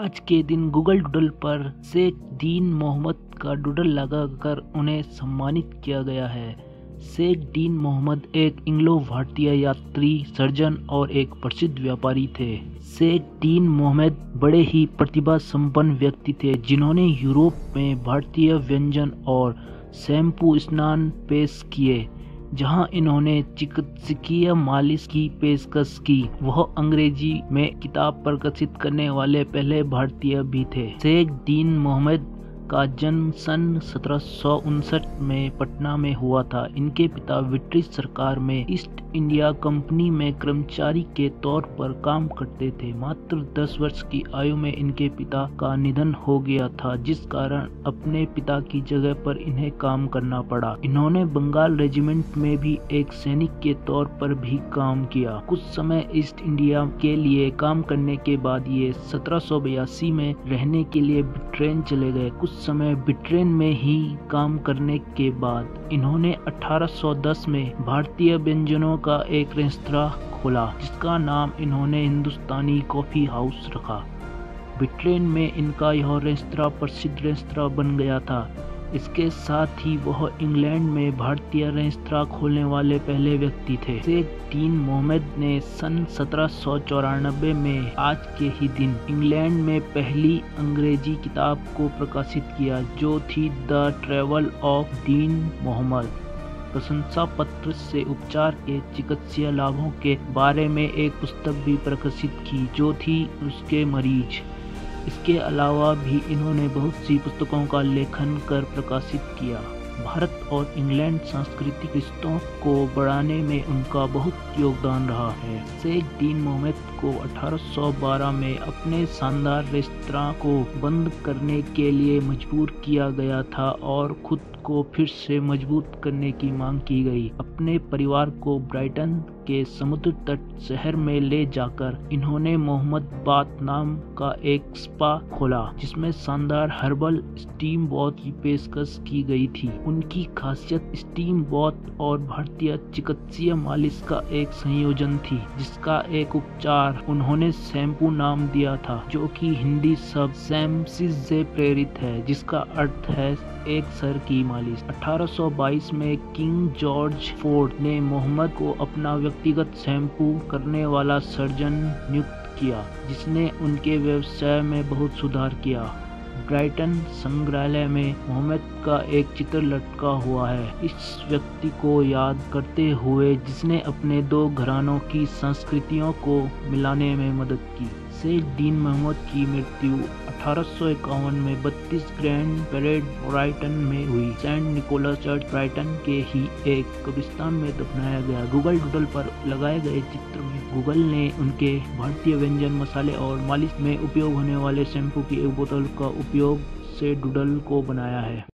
आज के दिन गूगल डूडल पर शेख दीन मोहम्मद का डूडल लगाकर उन्हें सम्मानित किया गया है। शेख दीन मोहम्मद एक इंग्लो भारतीय यात्री, सर्जन और एक प्रसिद्ध व्यापारी थे। शेख दीन मोहम्मद बड़े ही प्रतिभा संपन्न व्यक्ति थे, जिन्होंने यूरोप में भारतीय व्यंजन और शैम्पू स्नान पेश किए, जहां इन्होंने चिकित्सकीय मालिश की पेशकश की। वह अंग्रेजी में किताब प्रकाशित करने वाले पहले भारतीय भी थे। शेख दीन मोहम्मद का जन्म सन 1759 में पटना में हुआ था। इनके पिता ब्रिटिश सरकार में ईस्ट इंडिया कंपनी में कर्मचारी के तौर पर काम करते थे। मात्र 10 वर्ष की आयु में इनके पिता का निधन हो गया था, जिस कारण अपने पिता की जगह पर इन्हें काम करना पड़ा। इन्होंने बंगाल रेजिमेंट में भी एक सैनिक के तौर पर भी काम किया। कुछ समय ईस्ट इंडिया के लिए काम करने के बाद ये 1782 में रहने के लिए ब्रिटेन चले गए। कुछ समय ब्रिटेन में ही काम करने के बाद इन्होंने 1810 में भारतीय व्यंजनों का एक रेस्तरां खोला, जिसका नाम इन्होंने हिंदुस्तानी कॉफी हाउस रखा। ब्रिटेन में इनका यह रेस्तरां प्रसिद्ध रेस्तरां बन गया था। इसके साथ ही वह इंग्लैंड में भारतीय रेस्तरां खोलने वाले पहले व्यक्ति थे। शेख दीन मोहम्मद ने सन 1794 में आज के ही दिन इंग्लैंड में पहली अंग्रेजी किताब को प्रकाशित किया, जो थी द ट्रैवल ऑफ दीन मोहम्मद। प्रशंसा पत्र से उपचार के चिकित्सीय लाभों के बारे में एक पुस्तक भी प्रकाशित की, जो थी उसके मरीज। इसके अलावा भी इन्होंने बहुत सी पुस्तकों का लेखन कर प्रकाशित किया। भारत और इंग्लैंड सांस्कृतिक रिश्तों को बढ़ाने में उनका बहुत योगदान रहा है। शेख दीन मोहम्मद को 1812 में अपने शानदार रेस्तरां को बंद करने के लिए मजबूर किया गया था और खुद को फिर से मजबूत करने की मांग की गई। अपने परिवार को ब्राइटन के समुद्र तट शहर में ले जाकर इन्होंने मोहम्मद बाथ नाम का एक स्पा खोला, जिसमें शानदार हर्बल स्टीम बाथ की पेशकश की गई थी। उनकी खासियत स्टीम बाथ और भारतीय चिकित्सीय मालिश का एक संयोजन थी, जिसका एक उपचार उन्होंने शैम्पू नाम दिया था, जो कि हिंदी शब्द शैम्सिस से प्रेरित है, जिसका अर्थ है एक सर की मालिश। 1822 में किंग जॉर्ज फोर्थ ने मोहम्मद को अपना व्यक्तिगत शैम्पू करने वाला सर्जन नियुक्त किया, जिसने उनके व्यवसाय में बहुत सुधार किया। ब्राइटन संग्रहालय में मोहम्मद का एक चित्र लटका हुआ है, इस व्यक्ति को याद करते हुए जिसने अपने दो घरानों की संस्कृतियों को मिलाने में मदद की। शेख दीन मोहम्मद की मृत्यु 1851 में 32 ग्रैंड पैरेड ब्राइटन में हुई। सेंट निकोलस चर्च ब्राइटन के ही एक कब्रिस्तान में दफनाया गया। गूगल डूडल पर लगाए गए चित्र में गूगल ने उनके भारतीय व्यंजन, मसाले और मालिश में उपयोग होने वाले शैम्पू की एक बोतल का उपयोग से डूडल को बनाया है।